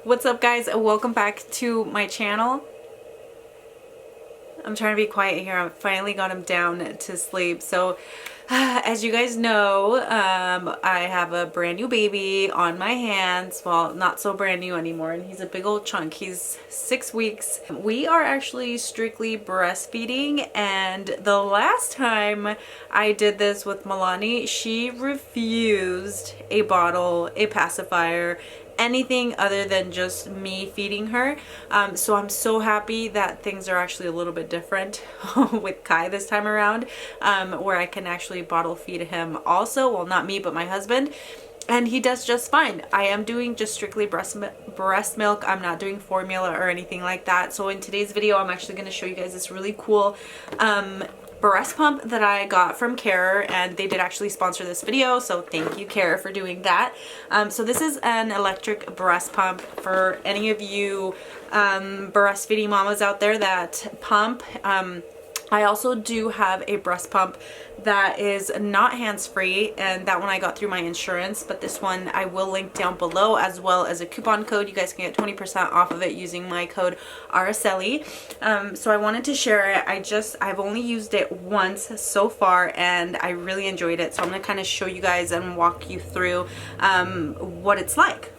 What's up, guys? Welcome back to my channel. I'm trying to be quiet here. I finally got him down to sleep. So as you guys know, I have a brand new baby on my hands. Well, not so brand new anymore, and he's a big old chunk. He's 6 weeks. We are actually strictly breastfeeding, and the last time I did this with Milani, she refused a bottle, a pacifier, anything other than just me feeding her. So I'm so happy that things are actually a little bit different with Kai this time around, where I can actually bottle feed him also. Well, not me, but my husband. And he does just fine. I am doing just strictly breast milk. I'm not doing formula or anything like that. So in today's video, I'm actually going to show you guys this really cool breast pump that I got from Care, and they did actually sponsor this video, so thank you, Care, for doing that. So this is an electric breast pump for any of you breastfeeding mamas out there that pump. I also do have a breast pump that is not hands-free, and that one I got through my insurance, but this one I will link down below, as well as a coupon code. You guys can get 20% off of it using my code Araceli. So I wanted to share it. I've only used it once so far, and I really enjoyed it. So I'm going to kind of show you guys and walk you through what it's like.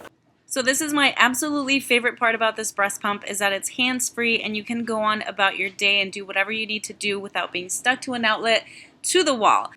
So this is my absolutely favorite part about this breast pump, is that it's hands-free and you can go on about your day and do whatever you need to do without being stuck to an outlet to the wall.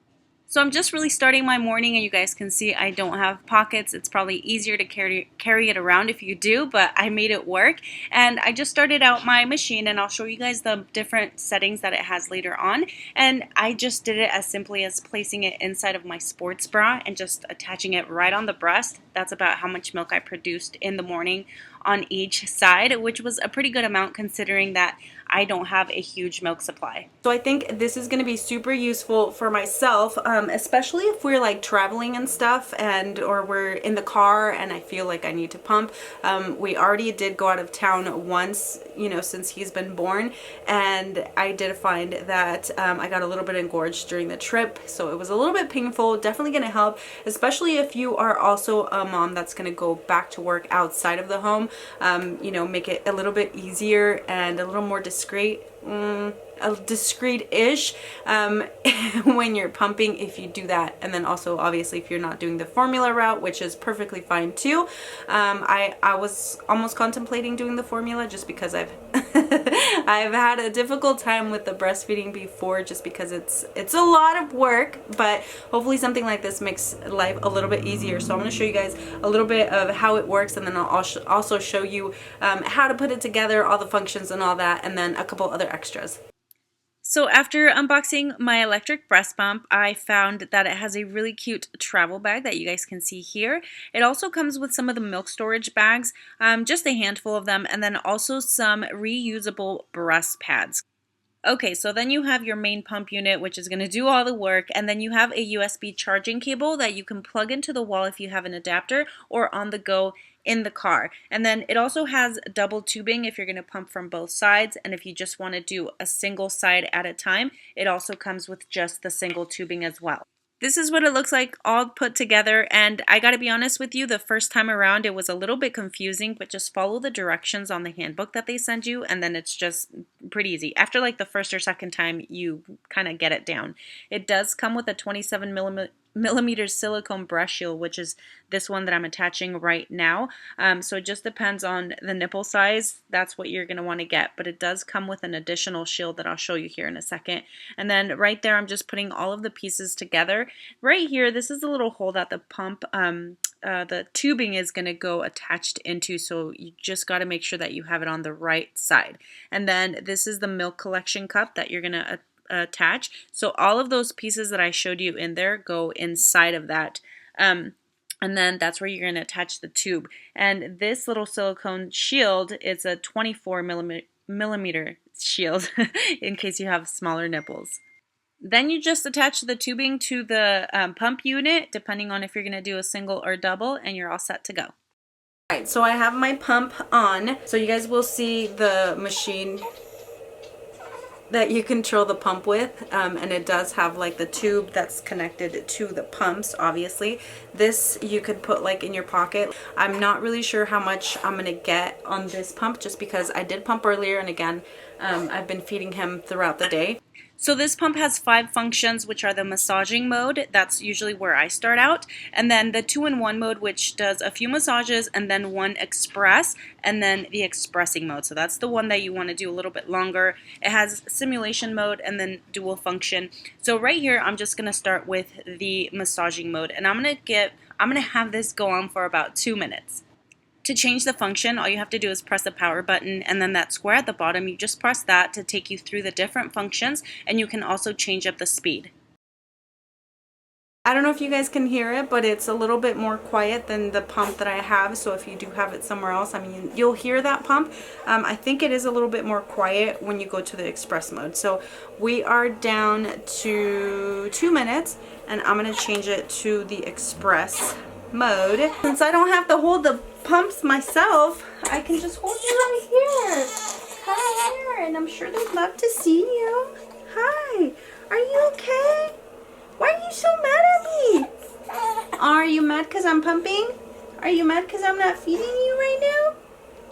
So I'm just really starting my morning, and you guys can see I don't have pockets. It's probably easier to carry it around if you do, but I made it work. And I just started out my machine, and I'll show you guys the different settings that it has later on. And I just did it as simply as placing it inside of my sports bra and just attaching it right on the breast. That's about how much milk I produced in the morning on each side, which was a pretty good amount considering that I don't have a huge milk supply. So I think this is going to be super useful for myself, especially if we're like traveling and stuff, or we're in the car and I feel like I need to pump. We already did go out of town once, since he's been born, and I did find that I got a little bit engorged during the trip, so it was a little bit painful. Definitely going to help, especially if you are also a mom that's going to go back to work outside of the home. Make it a little bit easier and a little more discreet-ish when you're pumping, if you do that. And then also, obviously, if you're not doing the formula route, which is perfectly fine too. I was almost contemplating doing the formula just because I've I've had a difficult time with the breastfeeding before, just because it's a lot of work, but hopefully something like this makes life a little bit easier. So I'm going to show you guys a little bit of how it works, and then I'll also show you how to put it together, all the functions and all that, and then a couple other extras. So after unboxing my electric breast pump, I found that it has a really cute travel bag that you guys can see here. It also comes with some of the milk storage bags, just a handful of them, and then also some reusable breast pads. Okay, so then you have your main pump unit, which is going to do all the work, and then you have a USB charging cable that you can plug into the wall if you have an adapter, or on the go in the car. And then it also has double tubing if you're going to pump from both sides, and if you just want to do a single side at a time, it also comes with just the single tubing as well. This is what it looks like all put together, and I gotta be honest with you, the first time around it was a little bit confusing, but just follow the directions on the handbook that they send you, and then it's just pretty easy. After like the first or second time, you kind of get it down. It does come with a 27 millimeter silicone breast shield, which is this one that I'm attaching right now. So it just depends on the nipple size. That's what you're going to want to get, but it does come with an additional shield that I'll show you here in a second. And then right there, I'm just putting all of the pieces together. Right here, this is the little hole that the pump, the tubing is going to go attached into, so you just got to make sure that you have it on the right side. And then this is the milk collection cup that you're going to attach. So all of those pieces that I showed you in there go inside of that. And then that's where you're going to attach the tube. And this little silicone shield is a 24 millimeter shield in case you have smaller nipples. Then you just attach the tubing to the pump unit, depending on if you're going to do a single or double, and you're all set to go. Alright, so I have my pump on, so you guys will see the machine that you control the pump with, and it does have like the tube that's connected to the pumps. Obviously this you could put like in your pocket. I'm not really sure how much I'm gonna get on this pump, just because I did pump earlier, and again I've been feeding him throughout the day. So this pump has 5 functions, which are the massaging mode. That's usually where I start out. And then the 2-in-1 mode, which does a few massages and then 1 express, and then the expressing mode. So that's the one that you want to do a little bit longer. It has simulation mode and then dual function. So right here, I'm just going to start with the massaging mode, and I'm going to have this go on for about 2 minutes. To change the function, all you have to do is press the power button, and then that square at the bottom, you just press that to take you through the different functions, and you can also change up the speed. I don't know if you guys can hear it, but it's a little bit more quiet than the pump that I have, so if you do have it somewhere else, I mean, you'll hear that pump. I think it is a little bit more quiet when you go to the express mode. So we are down to 2 minutes, and I'm going to change it to the express mode. Since I don't have to hold the pumps myself, I can just hold you right here. Hi here, and I'm sure they'd love to see you. Hi, are you okay? Why are you so mad at me? Are you mad because I'm pumping? Are you mad because I'm not feeding you right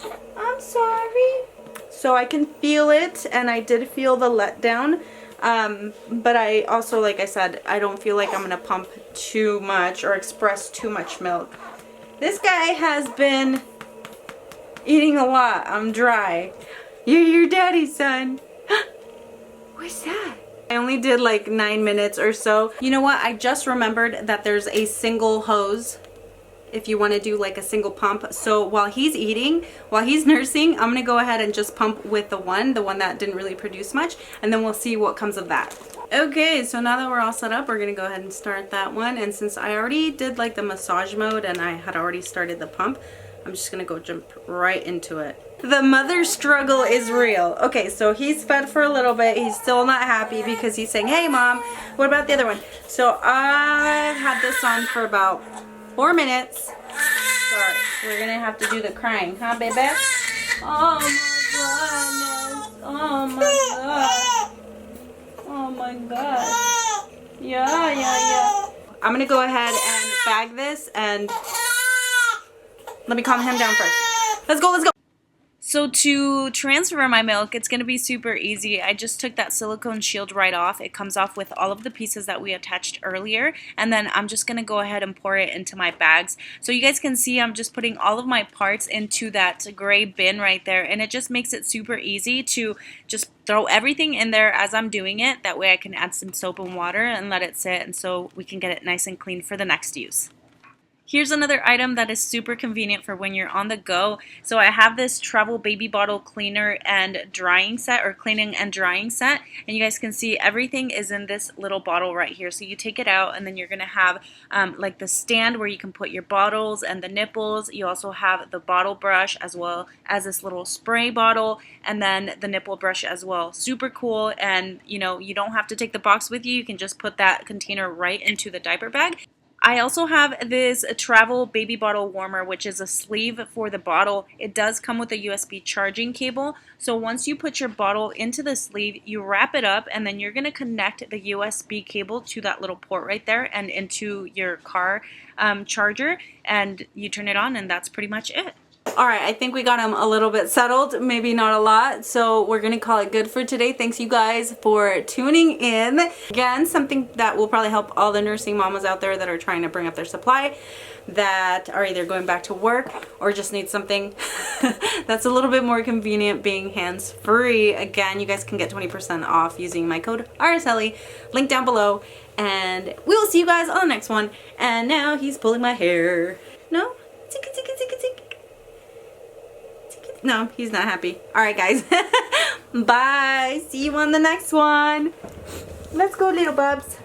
now? I'm sorry. So I can feel it, and I did feel the letdown. But I also, like I said, I don't feel like I'm going to pump too much or express too much milk. This guy has been eating a lot. I'm dry. You're your daddy's son. What's that? I only did like 9 minutes or so. You know what? I just remembered that there's a single hose if you want to do like a single pump. So while he's eating, while he's nursing, I'm gonna go ahead and just pump with the one that didn't really produce much, and then we'll see what comes of that. Okay, so now that we're all set up, we're gonna go ahead and start that one. And since I already did like the massage mode and I had already started the pump, I'm just gonna go jump right into it. The mother struggle is real. Okay, so he's fed for a little bit. He's still not happy because he's saying, hey mom, what about the other one? So I've had this on for about 4 minutes. Sorry, we're gonna have to do the crying, huh, baby? Oh my goodness. Oh my god. Oh my god. Yeah. I'm gonna go ahead and bag this, and let me calm him down first. Let's go. So to transfer my milk, it's going to be super easy. I just took that silicone shield right off. It comes off with all of the pieces that we attached earlier, and then I'm just going to go ahead and pour it into my bags. So you guys can see I'm just putting all of my parts into that gray bin right there, and it just makes it super easy to just throw everything in there as I'm doing it. That way I can add some soap and water and let it sit, and so we can get it nice and clean for the next use. Here's another item that is super convenient for when you're on the go. So I have this travel baby bottle cleaner and drying set, or cleaning and drying set, and you guys can see everything is in this little bottle right here. So you take it out, and then you're gonna have like the stand where you can put your bottles and the nipples. You also have the bottle brush as well as this little spray bottle, and then the nipple brush as well. Super cool, and you know, you don't have to take the box with you. You can just put that container right into the diaper bag. I also have this travel baby bottle warmer, which is a sleeve for the bottle. It does come with a USB charging cable. So once you put your bottle into the sleeve, you wrap it up, and then you're going to connect the USB cable to that little port right there and into your car charger, and you turn it on, and that's pretty much it. Alright, I think we got him a little bit settled, maybe not a lot, so we're gonna call it good for today. Thanks you guys for tuning in. Again, something that will probably help all the nursing mamas out there that are trying to bring up their supply, that are either going back to work or just need something that's a little bit more convenient, being hands-free. Again, you guys can get 20% off using my code Araceli, link down below, and we will see you guys on the next one. And now he's pulling my hair. No? No, he's not happy. Alright guys. Bye. See you on the next one. Let's go, little bubs.